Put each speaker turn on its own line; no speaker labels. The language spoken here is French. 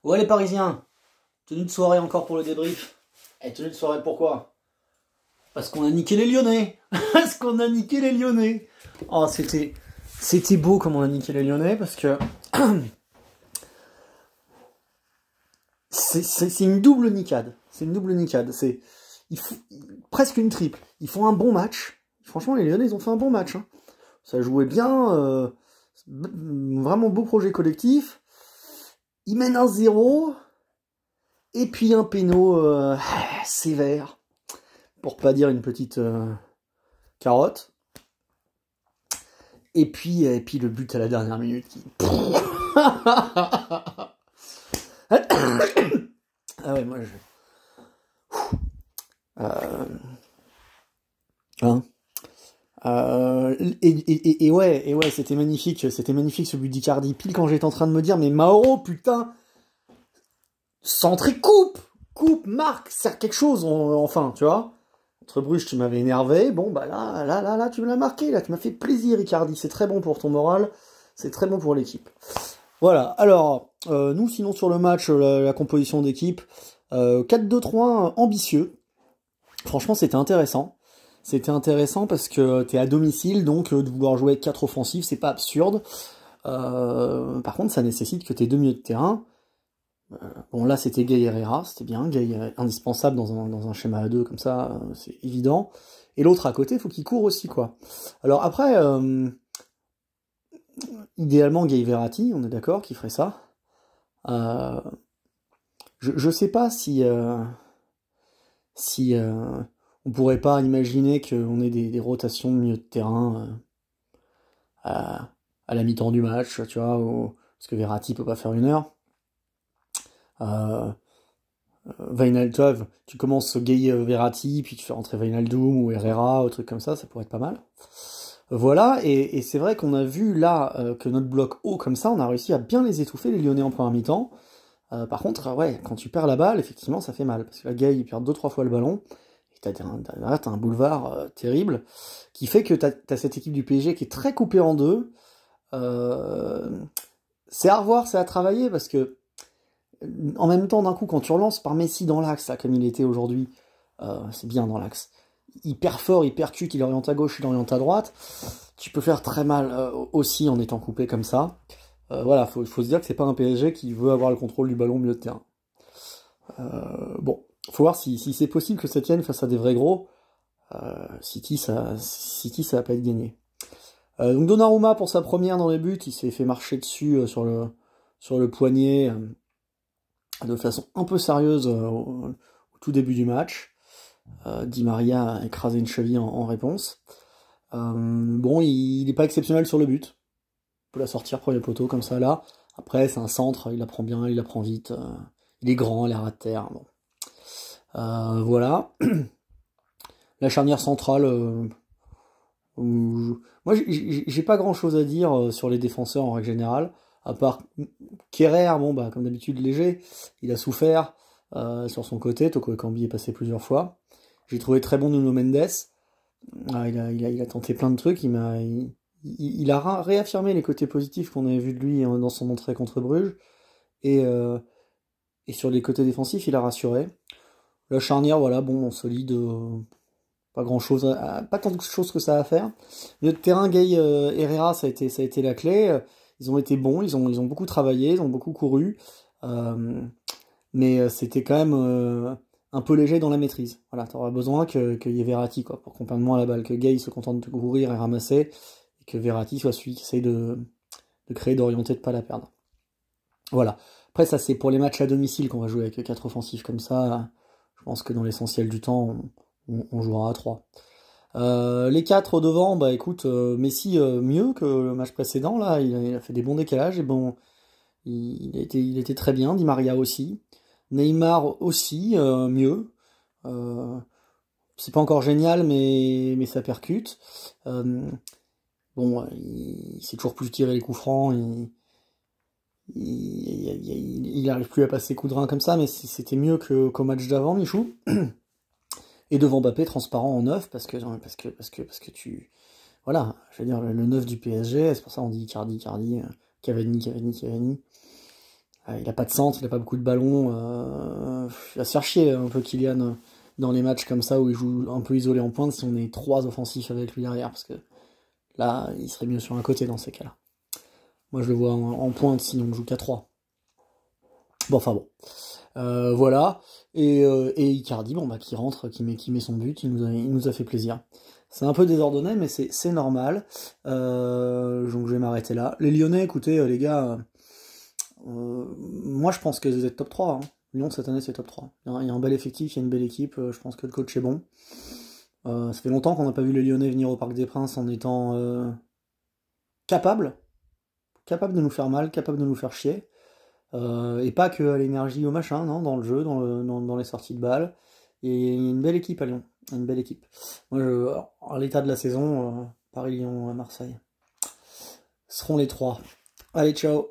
Ouais les Parisiens, tenue de soirée encore pour le débrief. Et tenue de soirée pourquoi? Parce qu'on a niqué les Lyonnais. Parce qu'on a niqué les Lyonnais. Oh c'était beau comme on a niqué les Lyonnais parce que c'est une double nicade. C'est une double nicade. Presque une triple. Ils font un bon match. Franchement les Lyonnais ils ont fait un bon match. Hein. Ça jouait bien. Vraiment beau projet collectif. Ils mènent 1-0. Et puis un péno sévère, pour pas dire une petite carotte. Et puis le but à la dernière minute qui... ah ouais, moi je... Hein et ouais, c'était magnifique ce but d'Icardi. Pile quand j'étais en train de me dire, mais Mauro, putain, centré, coupe, marque, sert quelque chose, enfin, tu vois. Contre Bruges, tu m'avais énervé, bon, bah là, tu me l'as marqué, là, tu m'as fait plaisir, Icardi, c'est très bon pour ton moral, c'est très bon pour l'équipe. Voilà, alors, nous, sinon, sur le match, la composition d'équipe, 4-2-3 ambitieux, franchement, c'était intéressant. C'était intéressant parce que t'es à domicile, donc de vouloir jouer avec 4 offensifs, c'est pas absurde. Par contre, ça nécessite que t'aies 2 milieux de terrain. Bon, là, c'était Gay Herrera, c'était bien, Gay indispensable dans un schéma à 2, comme ça, c'est évident. Et l'autre à côté, il faut qu'il court aussi, quoi. Alors après, idéalement, Gay Verratti, on est d'accord, qui ferait ça. Je sais pas si on pourrait pas imaginer qu'on ait des rotations de milieu de terrain à la mi-temps du match, tu vois, parce que Verratti peut pas faire 1 heure. Wijnaldum, tu commences Gay Verratti, puis tu fais rentrer Wijnaldum ou Herrera, ou truc comme ça pourrait être pas mal. Voilà, et c'est vrai qu'on a vu là que notre bloc haut comme ça, on a réussi à bien les étouffer, les Lyonnais en première mi-temps. Par contre, ouais, quand tu perds la balle, effectivement, ça fait mal, parce que la Gay, il perd 2-3 fois le ballon, et t'as un boulevard terrible, qui fait que t'as cette équipe du PSG qui est très coupée en deux. C'est à revoir, c'est à travailler, parce que en même temps, d'un coup, quand tu relances par Messi dans l'axe, là, comme il était aujourd'hui, c'est bien dans l'axe. Il perd fort, il percute, il oriente à gauche, il oriente à droite. Tu peux faire très mal aussi en étant coupé comme ça. Voilà, faut se dire que c'est pas un PSG qui veut avoir le contrôle du ballon au milieu de terrain. Bon, faut voir si c'est possible que ça tienne face à des vrais gros. City, ça va pas être gagné. Donc Donnarumma pour sa première dans les buts, il s'est fait marcher dessus sur le poignet de façon un peu sérieuse au tout début du match. Di Maria a écrasé une cheville en réponse. Bon, il n'est pas exceptionnel sur le but. On peut la sortir premier poteau comme ça là. Après, c'est un centre, il la prend bien, il la prend vite. Il est grand, il est ras de terre. Bon. Voilà. La charnière centrale. Moi, j'ai pas grand chose à dire sur les défenseurs en règle générale. À part Kerrer, bon bah comme d'habitude léger, il a souffert sur son côté, Toko Ekambi est passé plusieurs fois. J'ai trouvé très bon Nuno Mendes, il a tenté plein de trucs, il a réaffirmé les côtés positifs qu'on avait vus de lui dans son entrée contre Bruges, et sur les côtés défensifs il a rassuré. La charnière, voilà, bon, solide, pas grand chose, pas tant de choses que ça à faire. Le terrain, Gay Herrera, ça a été la clé. Ils ont été bons, ils ont beaucoup travaillé, ils ont beaucoup couru, mais c'était quand même un peu léger dans la maîtrise. Voilà, t'auras besoin qu'il y ait Verratti quoi, pour qu'on prenne moins la balle, que Gay se contente de courir et ramasser, et que Verratti soit celui qui essaye de créer, d'orienter, de pas la perdre. Voilà. Après ça c'est pour les matchs à domicile qu'on va jouer avec 4 offensifs comme ça. Je pense que dans l'essentiel du temps on jouera à 3. Les 4 devant, bah écoute, Messi mieux que le match précédent, là, il a fait des bons décalages, et bon, il était très bien, Di Maria aussi. Neymar aussi, mieux. C'est pas encore génial, mais ça percute. Bon, il sait toujours plus tirer les coups francs, il arrive plus à passer coup de rein comme ça, mais c'était mieux qu'au match d'avant, Michou. Et devant Mbappé, transparent en 9, parce que tu... Voilà, je veux dire, le 9 du PSG, c'est pour ça on dit Icardi, Cavani. Il a pas de centre, il a pas beaucoup de ballons. Il va se faire chier un peu Kylian dans les matchs comme ça où il joue un peu isolé en pointe si on est 3 offensifs avec lui derrière, parce que là, il serait mieux sur un côté dans ces cas-là. Moi, je le vois en pointe si on joue qu'à 3. Bon, enfin bon. Voilà. Et Icardi, bon, bah, qui rentre, qui met son but, il nous a fait plaisir. C'est un peu désordonné, mais c'est normal. Donc je vais m'arrêter là. Les Lyonnais, écoutez, les gars, moi je pense que vous êtes top 3. Hein. Lyon, cette année, c'est top 3. Il y a un bel effectif, il y a une belle équipe. Je pense que le coach est bon. Ça fait longtemps qu'on n'a pas vu les Lyonnais venir au Parc des Princes en étant capables de nous faire mal, capables de nous faire chier. Et pas que à l'énergie au machin, non, dans le jeu, dans les sorties de balles. Et il y a une belle équipe à Lyon. Une belle équipe. Moi, à l'état de la saison, Paris, Lyon, Marseille seront les 3. Allez, ciao!